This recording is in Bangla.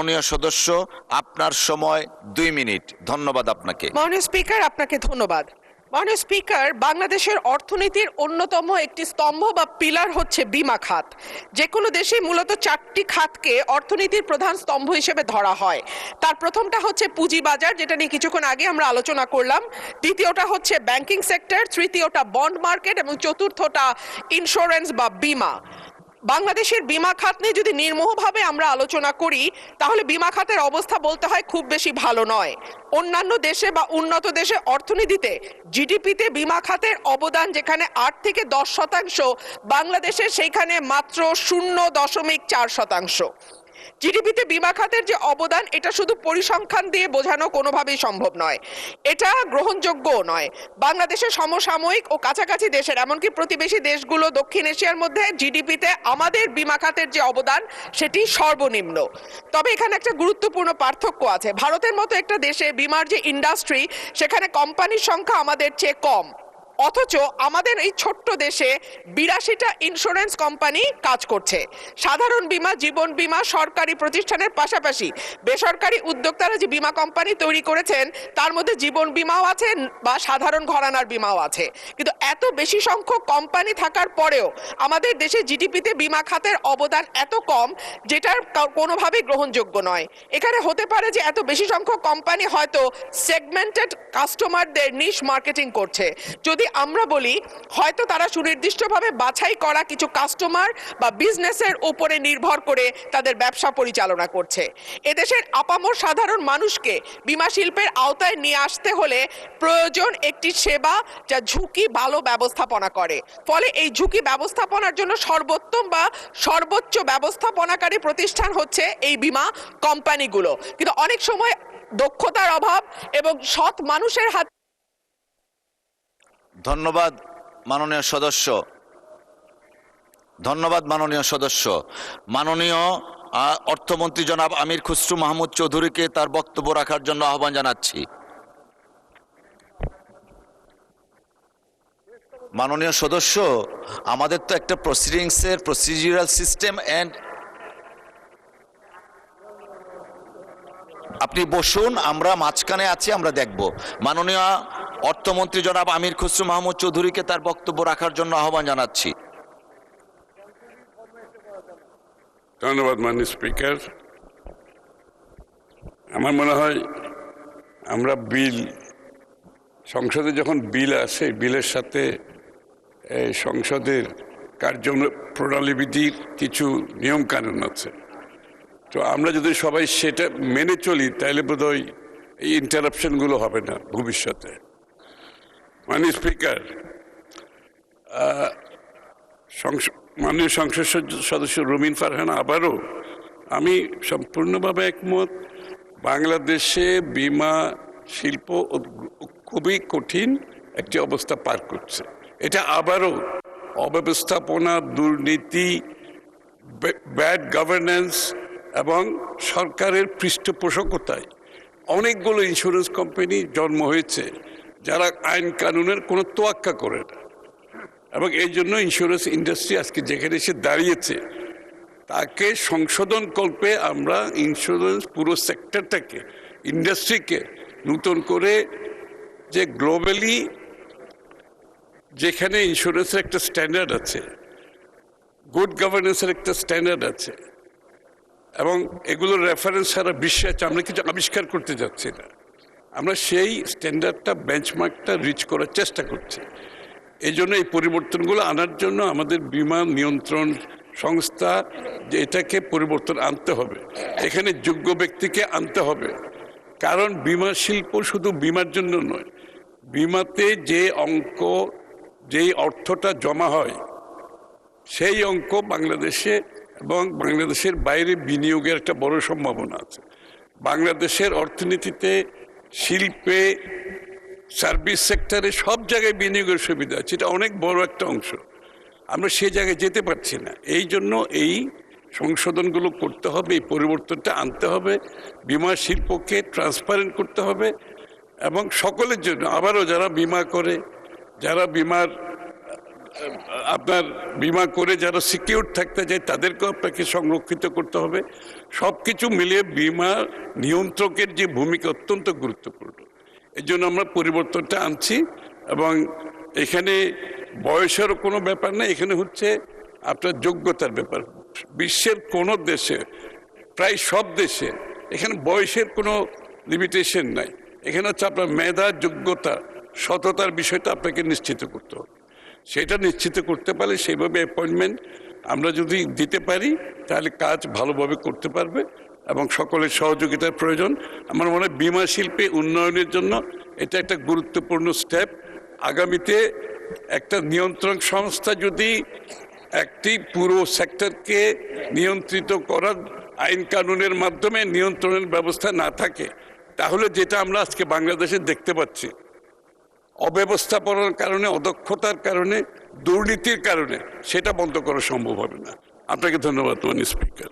মাননীয় সদস্য, আপনার সময় 2 মিনিট। ধন্যবাদ আপনাকে। মাননীয় স্পিকার, আপনাকে ধন্যবাদ। মাননীয় স্পিকার, বাংলাদেশের অর্থনীতির অন্যতম একটি স্তম্ভ বা পিলার হচ্ছে বীমা খাত। যে কোনো দেশে মূলত 4টি খাতকে অর্থনীতির প্রধান স্তম্ভ হিসেবে ধরা হয়। তার প্রথমটা হচ্ছে পুঁজিবাজার, যেটা নিয়ে কিছুক্ষণ আগে আমরা আলোচনা করলাম। দ্বিতীয়টা হচ্ছে ব্যাংকিং সেক্টর, তৃতীয়টা বন্ড মার্কেট এবং চতুর্থটা ইন্স্যুরেন্স বা বীমা। বাংলাদেশের বীমা খাত নিয়ে যদি নির্মোহভাবে আমরা আলোচনা করি, তাহলে বীমা খাতের অবস্থা বলতে হয় খুব বেশি ভালো নয়। অন্যান্য দেশে বা উন্নত দেশে অর্থনীতিতে জিডিপিতে বীমা খাতের অবদান যেখানে 8 থেকে 10%, বাংলাদেশে সেইখানে মাত্র 0.4%। জিডিপিতে বীমা খাতের যে অবদান, এটা শুধু পরিসংখ্যান দিয়ে বোঝানো কোনোভাবেই সম্ভব নয়, এটা গ্রহণযোগ্যও নয়। বাংলাদেশের সমসাময়িক ও কাছাকাছি দেশের, এমনকি প্রতিবেশী দেশগুলো দক্ষিণ এশিয়ার মধ্যে জিডিপিতে আমাদের বীমা খাতের যে অবদান সেটি সর্বনিম্ন। তবে এখানে একটা গুরুত্বপূর্ণ পার্থক্য আছে। ভারতের মতো একটা দেশে বীমার যে ইন্ডাস্ট্রি, সেখানে কোম্পানির সংখ্যা আমাদের চেয়ে কম, অথচ আমাদের এই ছোট্ট দেশে 82টা ইন্স্যুরেন্স কোম্পানি কাজ করছে। সাধারণ বীমা, জীবন বীমা সরকারি প্রতিষ্ঠানের পাশাপাশি বেসরকারি উদ্যোক্তারা যে বীমা কোম্পানি তৈরি করেছেন, তার মধ্যে জীবন বীমাও আছে বা সাধারণ ঘরানার বীমাও আছে। কিন্তু এত বেশি সংখ্যক কোম্পানি থাকার পরেও আমাদের দেশে জিডিপিতে বীমা খাতের অবদান এত কম, যেটার কোনোভাবেই গ্রহণযোগ্য নয়। এখানে হতে পারে যে এত বেশি সংখ্যক কোম্পানি হয়তো সেগমেন্টেড কাস্টমারদের নিশ মার্কেটিং করছে। যদি আমরা বলি, হয়তো তারা সুনির্দিষ্টভাবে বাছাই করা কিছু কাস্টমার বা বিজনেসের উপরে নির্ভর করে তাদের ব্যবসা পরিচালনা করছে। এদেশের আপামর সাধারণ মানুষকে বীমা শিল্পের আওতায় নিয়ে আসতে হলে প্রয়োজন একটি সেবা যা ঝুঁকি ভালো ব্যবস্থাপনা করে। ফলে এই ঝুঁকি ব্যবস্থাপনার জন্য সর্বোত্তম বা সর্বোচ্চ ব্যবস্থাপনাকারী প্রতিষ্ঠান হচ্ছে এই বীমা কোম্পানিগুলো। কিন্তু অনেক সময় দক্ষতার অভাব এবং সৎ মানুষের হাতে। ধন্যবাদ মাননীয় সদস্য। ধন্যবাদ মাননীয় সদস্য। মাননীয় অর্থমন্ত্রী জনাব আমির খুসরু মাহমুদ চৌধুরীকে তার বক্তব্য রাখার জন্য আহ্বান জানাচ্ছি। মাননীয় সদস্য, আমাদের তো একটা প্রসিডিউরাল সিস্টেম এন্ড আপনি বসুন, আমরা মাঝখানে আছি, আমরা দেখব। মাননীয় অর্থমন্ত্রী জনাব আমির খুসরু মাহমুদ চৌধুরীকে তার বক্তব্য রাখার জন্য আহ্বান জানাচ্ছি। ধন্যবাদ মাননীয় স্পিকার। আমার মনে হয় আমরা সংসদে যখন বিল আসে, বিলের সাথে সংসদের কার্যপ্রণালীবিধির কিছু নিয়ম কানুন আছে। তো আমরা যদি সবাই সেটা মেনে চলি, তাহলে বোধহয় এই ইন্টারাপশনগুলো হবে না ভবিষ্যতে। মাননীয় স্পিকার, মাননীয় সংসদ সদস্য রুমিন ফারহানা, আবারও আমি সম্পূর্ণভাবে একমত। বাংলাদেশে বীমা শিল্প খুবই কঠিন একটি অবস্থা পার করছে। এটা আবারও অব্যবস্থাপনা, দুর্নীতি, ব্যাড গভর্নেন্স এবং সরকারের পৃষ্ঠপোষকতায় অনেকগুলো ইন্স্যুরেন্স কোম্পানি জন্ম হয়েছে যারা আইন কানুনের কোনো তোয়াক্কা করে না, এবং এই জন্য ইন্স্যুরেন্স ইন্ডাস্ট্রি আজকে যেখানে এসে দাঁড়িয়েছে, তাকে সংশোধন কল্পে আমরা ইন্স্যুরেন্স পুরো সেক্টরটাকে, ইন্ডাস্ট্রিকে নতুন করে, যে গ্লোবালি যেখানে ইন্স্যুরেন্সের একটা স্ট্যান্ডার্ড আছে, গুড গভর্নেন্সের একটা স্ট্যান্ডার্ড আছে, এবং এগুলোর রেফারেন্স সারা বিশ্বে আছে। আমরা কিছু আবিষ্কার করতে যাচ্ছি না, আমরা সেই স্ট্যান্ডার্ডটা, বেঞ্চমার্কটা রিচ করার চেষ্টা করছি। এই জন্য এই পরিবর্তনগুলো আনার জন্য আমাদের বীমা নিয়ন্ত্রণ সংস্থা, যে এটাকে পরিবর্তন আনতে হবে, এখানে যোগ্য ব্যক্তিকে আনতে হবে। কারণ বীমা শিল্প শুধু বীমার জন্য নয়, বীমাতে যে যেই অর্থটা জমা হয়, সেই অঙ্ক বাংলাদেশে এবং বাংলাদেশের বাইরে বিনিয়োগের একটা বড় সম্ভাবনা আছে। বাংলাদেশের অর্থনীতিতে, শিল্পে, সার্ভিস সেক্টরে সব জায়গায় বিনিয়োগের সুবিধা আছে। এটা অনেক বড় একটা অংশ, আমরা সেই জায়গায় যেতে পারছি না। এই জন্য এই সংশোধনগুলো করতে হবে, এই পরিবর্তনটা আনতে হবে, বীমা শিল্পকে ট্রান্সপারেন্ট করতে হবে, এবং সকলের জন্য, আবারও যারা বীমা করে, যারা বীমার আপনার বীমা করে যারা সিকিউর থাকতে চায় তাদেরকেও আপনাকে সংরক্ষিত করতে হবে। সবকিছু মিলিয়ে বীমা নিয়ন্ত্রকের যে ভূমিকা অত্যন্ত গুরুত্বপূর্ণ। এই জন্য আমরা পরিবর্তনটা আনছি এবং এখানে বয়সেরও কোনো ব্যাপার নেই, এখানে হচ্ছে আপনার যোগ্যতার ব্যাপার। বিশ্বের কোনো দেশে, প্রায় সব দেশে এখানে বয়সের কোনো লিমিটেশন নাই। এখানে হচ্ছে আপনার মেধা, যোগ্যতা, সততার বিষয়টা আপনাকে নিশ্চিত করতে হবে। সেটা নিশ্চিত করতে পারলে সেইভাবে অ্যাপয়েন্টমেন্ট আমরা যদি দিতে পারি তাহলে কাজ ভালোভাবে করতে পারবে এবং সকলের সহযোগিতার প্রয়োজন। আমার মনে হয় বীমা শিল্পে উন্নয়নের জন্য এটা একটা গুরুত্বপূর্ণ স্টেপ। আগামীতে একটা নিয়ন্ত্রণ সংস্থা যদি একটি পুরো সেক্টরকে নিয়ন্ত্রিত করার আইন কানুনের মাধ্যমে নিয়ন্ত্রণের ব্যবস্থা না থাকে, তাহলে যেটা আমরা আজকে বাংলাদেশে দেখতে পাচ্ছি, অব্যবস্থাপনার কারণে, অদক্ষতার কারণে, দুর্নীতির কারণে, সেটা বন্ধ করা সম্ভব হবে না। আপনাকে ধন্যবাদ মাননীয় স্পিকার।